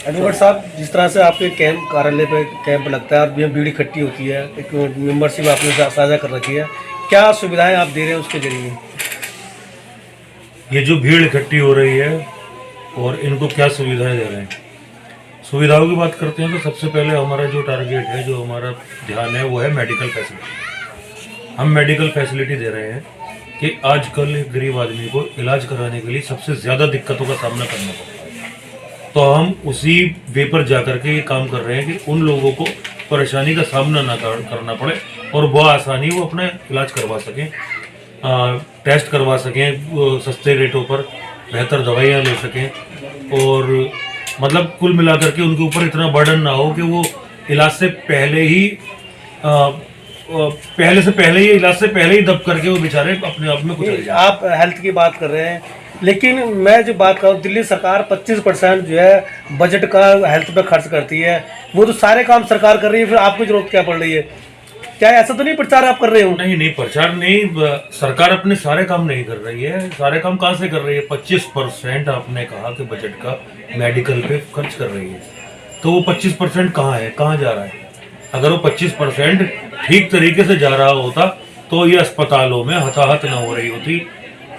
Advocate साहब, जिस तरह से आपके कैंप कार्यालय पे कैंप लगता है और भीड़ इकट्ठी होती है, एक मेंबरशिप आपने साझा कर रखी है, क्या सुविधाएं आप दे रहे हैं उसके जरिए? ये जो भीड़ इकट्ठी हो रही है और इनको क्या सुविधाएं दे रहे हैं, सुविधाओं की बात करते हैं तो सबसे पहले हमारा जो टारगेट है, जो हमारा ध्यान है, वो है मेडिकल फैसिलिटी। हम मेडिकल फैसिलिटी दे रहे हैं कि आजकल एक गरीब आदमी को इलाज कराने के लिए सबसे ज़्यादा दिक्कतों का सामना करना पड़ता है। तो हम उसी वे पर जाकर के ये काम कर रहे हैं कि उन लोगों को परेशानी का सामना ना करना पड़े और वो आसानी वो अपना इलाज करवा सकें, टेस्ट करवा सकें, सस्ते रेटों पर बेहतर दवाइयाँ ले सकें, और मतलब कुल मिलाकर के उनके ऊपर इतना बर्डन ना हो कि वो इलाज से पहले ही इलाज से पहले ही दब करके वो बेचारे अपने आप में कुछ। आप हेल्थ की बात कर रहे हैं, लेकिन मैं जो बात करूँ, दिल्ली सरकार 25% जो है बजट का हेल्थ पे खर्च करती है, वो तो सारे काम सरकार कर रही है, फिर आपको जरूरत क्या पड़ रही है? क्या ऐसा तो नहीं प्रचार आप कर रहे हो? नहीं, प्रचार नहीं, सरकार अपने सारे काम नहीं कर रही है। सारे काम कहाँ से कर रही है? 25% आपने कहा कि बजट का मेडिकल पे खर्च कर रही है, तो वो 25% कहाँ है, कहाँ जा रहा है? अगर वो 25% ठीक तरीके से जा रहा होता तो ये अस्पतालों में हताहत ना हो रही होती।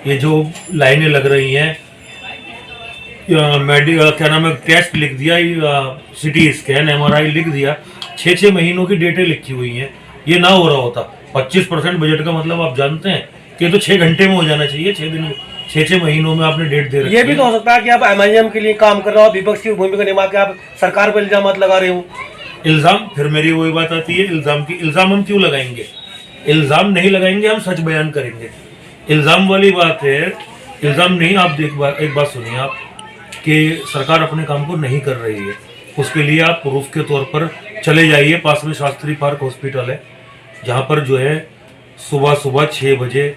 ये जो लाइनें लग रही हैं, क्या नाम है, टेस्ट लिख दिया, सिटी स्कैन, MRI लिख दिया, 6 महीनों की डेटें लिखी हुई हैं, ये ना हो रहा होता। 25% बजट का मतलब आप जानते हैं कि तो 6 घंटे में हो जाना चाहिए, 6 दिन, 6 महीनों में आपने डेट दे रखी है। ये भी तो हो सकता है कि आप MIM के लिए काम कर रहे हो, विपक्ष की भूमिका निभा के आप सरकार पर इल्जाम लगा रहे हो। इल्जाम, फिर मेरी वही बात आती है इल्जाम की। इल्जाम हम क्यों लगाएंगे? इल्जाम नहीं लगाएंगे, हम सच बयान करेंगे। इल्जाम वाली बात है, इल्जाम नहीं। आप एक बात सुनिए आप, कि सरकार अपने काम को नहीं कर रही है, उसके लिए आप प्रूफ के तौर पर चले जाइए, पास में शास्त्री पार्क हॉस्पिटल है, जहाँ पर जो है सुबह 6 बजे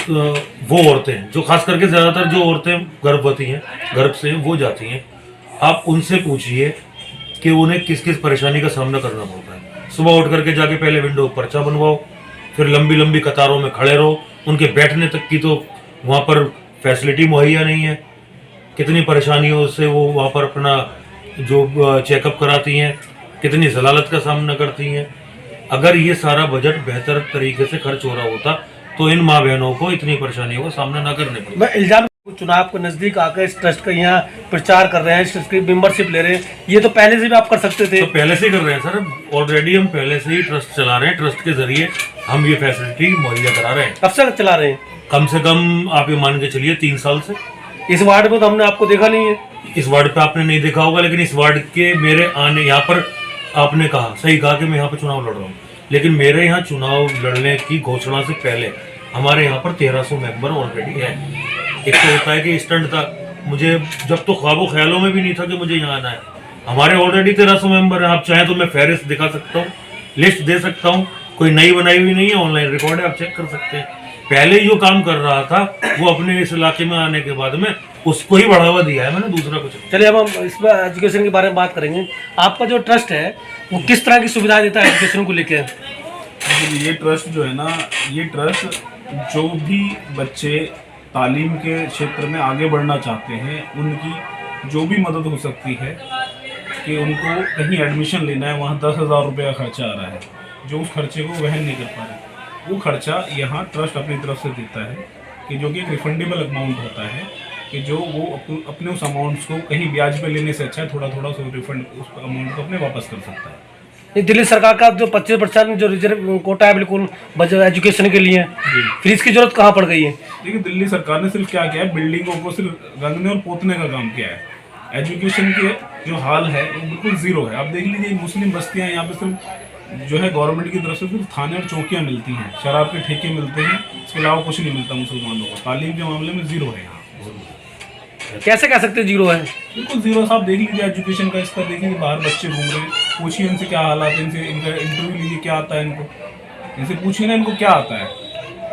वो औरतें हैं, जो खास करके ज़्यादातर जो औरतें गर्भवती हैं, गर्भ से वो जाती हैं, आप उनसे पूछिए कि उन्हें किस किस परेशानी का सामना करना पड़ता है। सुबह उठ करके जाके पहले विंडो पर्चा बनवाओ, फिर लंबी लंबी कतारों में खड़े रहो, उनके बैठने तक की तो वहाँ पर फैसिलिटी मुहैया नहीं है। कितनी परेशानियों से वो वहाँ पर अपना जो चेकअप कराती हैं, कितनी जलालत का सामना करती हैं। अगर ये सारा बजट बेहतर तरीके से खर्च हो रहा होता तो इन माँ बहनों को इतनी परेशानियों का सामना ना करने पड़े। मैं इल्जाम, चुनाव को नजदीक आकर इस ट्रस्ट का यहाँ प्रचार कर रहे हैं, इसकी मेंबरशिप ले रहे हैं, ये तो पहले से भी आप कर सकते थे। तो पहले से ही कर रहे हैं सर, ऑलरेडी हम पहले से ही ट्रस्ट चला रहे हैं। ट्रस्ट के जरिए हम ये फैसिलिटी मुहैया करा रहे हैं। कब से चला रहे हैं? कम से कम आप ये मान के चलिए 3 साल से। इस वार्ड में तो हमने आपको देखा नहीं है। इस वार्ड पे आपने नहीं देखा होगा, लेकिन इस वार्ड के मेरे आने यहाँ पर, आपने कहा, सही कहा कि मैं यहाँ पर चुनाव लड़ रहा हूँ, लेकिन मेरे यहाँ चुनाव लड़ने की घोषणा से पहले हमारे यहाँ पर 1300 मेंबर ऑलरेडी है। एक तो होता है कि स्टंट था, मुझे जब तो ख्वाबों ख्यालों में भी नहीं था कि मुझे यहाँ आना है। हमारे ऑलरेडी 1300 मेंबर हैं। आप चाहें तो मैं फहरिस्त दिखा सकता हूँ, लिस्ट दे सकता हूँ, कोई नई बनाई हुई नहीं है, ऑनलाइन रिकॉर्ड है, आप चेक कर सकते हैं। पहले जो काम कर रहा था वो अपने इस इलाके में आने के बाद में उसको ही बढ़ावा दिया है मैंने, दूसरा कुछ नहीं। चलिए अब हम इसमें एजुकेशन के बारे में बात करेंगे। आपका जो ट्रस्ट है वो किस तरह की सुविधाएं देता है एजुकेशन को लेकर? ये ट्रस्ट जो है ना, ये ट्रस्ट जो भी बच्चे तालीम के क्षेत्र में आगे बढ़ना चाहते हैं, उनकी जो भी मदद हो सकती है, कि उनको कहीं एडमिशन लेना है, वहाँ 10,000 रुपये का खर्चा आ रहा है, जो उस खर्चे को वहन नहीं कर पा रहे, वो खर्चा यहाँ ट्रस्ट अपनी तरफ से देता है, कि जो कि एक रिफंडेबल अमाउंट होता है, कि जो वो अपने उस अमाउंट्स को कहीं ब्याज पे लेने से अच्छा है थोड़ा थोड़ा उस रिफंड, उस अमाउंट को अपने वापस कर सकता है। ये दिल्ली सरकार का जो 25% जो रिजर्व कोटा है बिल्कुल बजट एजुकेशन के लिए, फिर इसकी जरूरत कहाँ पड़ गई है? देखिए, दिल्ली सरकार ने सिर्फ क्या किया है, बिल्डिंगों को सिर्फ रंगने और पोतने का काम किया है। एजुकेशन के जो हाल है वो बिल्कुल ज़ीरो है। आप देख लीजिए, मुस्लिम बस्तियाँ, यहाँ पे सिर्फ जो है गवर्नमेंट की तरफ से सिर्फ थाने और चौकियाँ मिलती हैं, शराब के ठेके मिलते हैं, इसके अलावा कुछ नहीं मिलता मुसलमानों को। तालीम के मामले में ज़ीरो है यहाँ। कैसे कह सकते जीरो है? बिल्कुल जीरो। साहब देख लीजिए एजुकेशन का स्तर, देखिए बाहर बच्चे घूम रहे हैं, पूछिए इनसे क्या हालात है, इनसे इनका इंटरव्यू लीजिए क्या आता है इनको, इनसे पूछिए ना इनको क्या आता है।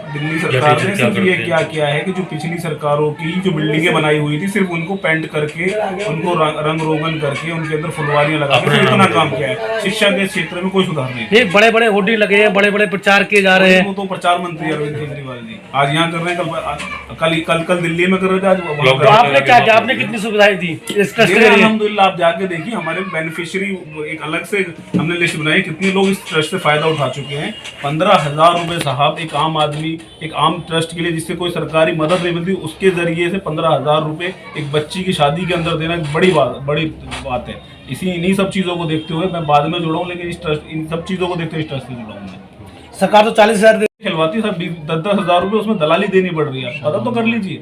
दिल्ली सरकार ने सिर्फ ये क्या किया है कि जो पिछली सरकारों की जो बिल्डिंगें बनाई हुई थी सिर्फ उनको पेंट करके, उनको रंग रोगन करके, उनके अंदर फुलवारियां लगा के इतना काम किया है। शिक्षा के क्षेत्र में कोई सुधार नहीं। बड़े बड़े होर्डिंग लगे हैं, बड़े बड़े प्रचार किए जा रहे हैं। वो तो प्रचार मंत्री अरविंद केजरीवाल जी आज यहाँ कर रहे हैं, कल दिल्ली में कर रहे थे, आज वहाँ कर रहे हैं। आपने क्या किया, आपने कितनी सुविधाएं दी इस ट्रस्ट के लिए? अल्हम्दुलिल्लाह आप जाके देखिए, हमारे बेनिफिशियरी एक अलग से हमने लिस्ट बनाई, कितने लोग इस ट्रस्ट से फायदा उठा चुके हैं। 15,000 रुपए साहब, एक आम आदमी, एक आम ट्रस्ट के लिए जिससे कोई सरकारी मदद नहीं मिलती, उसके जरिए से 15,000 रुपए एक बच्ची की शादी के अंदर देना बड़ी बात है। इन्हीं सब चीज़ों को देखते हुए मैं बाद में जुड़ा हूँ, लेकिन इस ट्रस्ट, इन सब चीज़ों को देखते हुए इस ट्रस्ट से जुड़ा हूँ मैं। सरकार तो 40,000 खिलवाती है, 10-10 हज़ार रुपए उसमें दलाली देनी पड़ रही है, पता तो कर लीजिए।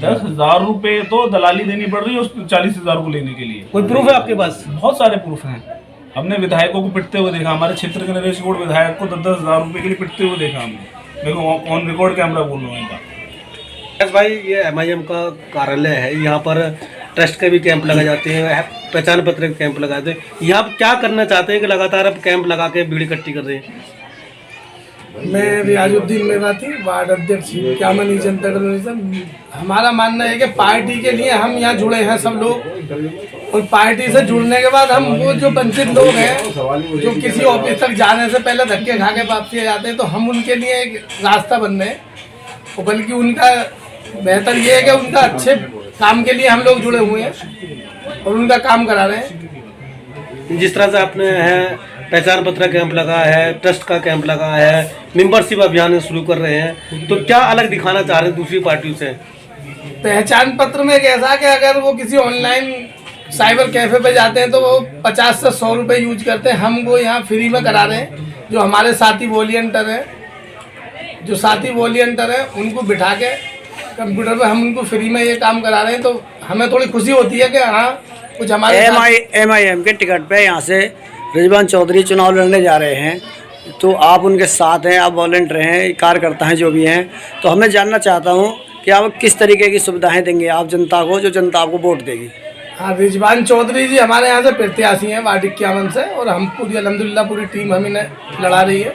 10,000 रुपए तो दलाली देनी पड़ रही है उस 40,000 को लेने के लिए। कोई प्रूफ है आपके पास? बहुत सारे प्रूफ हैं। हमने विधायकों को पिटते हुए देखा, हमारे क्षेत्र के नरेश गौड़ विधायक को 10-10 हज़ार रुपए के लिए पिटते हुए देखा हमने। देखो ऑन रिकॉर्ड कैमरा बोल रहा हूँ इनका। भाई ये MIM का कार्यालय है, यहाँ पर ट्रस्ट के भी कैंप लगाए जाते हैं, पहचान पत्र के कैंप लगाते हैं। यहाँ आप क्या करना चाहते हैं कि लगातार आप कैंप लगा के भीड़ इकट्ठी कर रहे हैं? मैं रियाजुद्दीन मेवाती, वार्ड अध्यक्ष क्यामनी जनता दल। हमारा मानना है कि पार्टी के लिए हम यहाँ जुड़े हैं सब लोग, और पार्टी से जुड़ने के बाद हम वो जो वंचित लोग हैं जो किसी ऑफिस तक जाने से पहले धक्के खा के वापसी आ जाते हैं, तो हम उनके लिए एक रास्ता बन रहे हैं। और बल्कि उनका बेहतर ये है कि उनका अच्छे काम के लिए हम लोग जुड़े हुए हैं और उनका काम करा रहे हैं। जिस तरह से आपने है पहचान पत्र कैंप लगा है, ट्रस्ट का कैंप लगा है, मेंबरशिप अभियान शुरू कर रहे हैं, तो क्या अलग दिखाना चाह रहे हैं दूसरी पार्टियों से? पहचान पत्र में कैसा कि अगर वो किसी ऑनलाइन साइबर कैफे पे जाते हैं तो वो 50 से 100 रुपये यूज करते हैं, हम वो यहाँ फ्री में करा रहे हैं। जो हमारे साथी वॉलियंटर हैं, उनको बिठा के कंप्यूटर पे हम उनको फ्री में ये काम करा रहे हैं। तो हमें थोड़ी खुशी होती है कि हाँ कुछ हमारे MIM के टिकट पे यहाँ से रिजवान चौधरी चुनाव लड़ने जा रहे हैं, तो आप उनके साथ हैं, आप वॉलंटियर हैं, कार्यकर्ता हैं जो भी हैं, तो हमें जानना चाहता हूँ कि आप किस तरीके की सुविधाएं देंगे आप जनता को, जो जनता आपको वोट देगी? हाँ, रिजवान चौधरी जी हमारे यहाँ से प्रत्याशी हैं वार्ड 51 से, और हम पूरी अल्हम्दुलिल्लाह पूरी टीम हम इन्हें लड़ा रही है।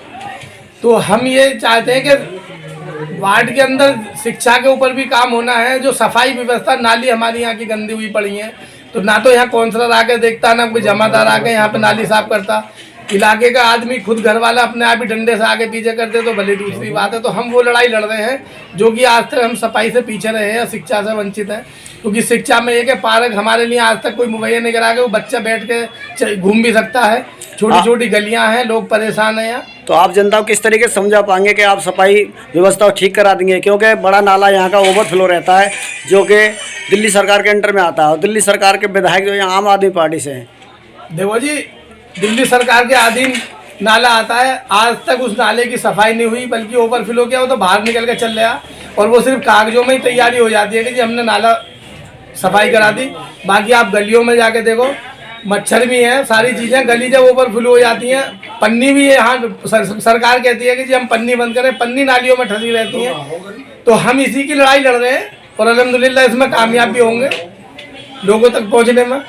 तो हम ये चाहते हैं कि वार्ड के अंदर शिक्षा के ऊपर भी काम होना है। जो सफाई व्यवस्था, नाली हमारी यहाँ की गंदी हुई पड़ी है, तो ना तो यहाँ काउंसलर आके देखता, ना कोई जमादार आके यहाँ पे नाली साफ करता। इलाके का आदमी खुद घर वाला अपने आप ही डंडे से आगे पीछे करते तो भले दूसरी बात है। तो हम वो लड़ाई लड़ रहे हैं जो कि आज तक हम सफाई से पीछे रहे हैं, शिक्षा से वंचित हैं। क्योंकि शिक्षा में एक है, पार्क हमारे लिए आज तक कोई मुहैया नहीं करा के, वो बच्चा बैठ के घूम भी सकता है, छोटी छोटी गलियां हैं, लोग परेशान हैं यहाँ। तो आप जनता को किस तरीके से समझा पाएंगे कि आप सफाई व्यवस्था ठीक करा देंगे? क्योंकि बड़ा नाला यहाँ का ओवरफ्लो रहता है, जो कि दिल्ली सरकार के अंडर में आता है, और दिल्ली सरकार के विधायक जो यहाँ आम आदमी पार्टी से हैं। देखो जी, दिल्ली सरकार के अधीन नाला आता है, आज तक उस नाले की सफाई नहीं हुई, बल्कि ओवरफ्लो किया, वो तो बाहर निकल के चल गया, और वो सिर्फ कागजों में ही तैयारी हो जाती है कि जी हमने नाला सफाई करा दी। बाकी आप गलियों में जाके देखो, मच्छर भी हैं, सारी चीज़ें, गली जब ओवरफ्लो हो जाती हैं, पन्नी भी है यहाँ सरकार कहती है कि जी हम पन्नी बंद करें, पन्नी नालियों में फंसी रहती है। तो हम इसी की लड़ाई लड़ रहे हैं, और अल्हम्दुलिल्लाह इसमें कामयाब भी होंगे लोगों तक पहुँचने में।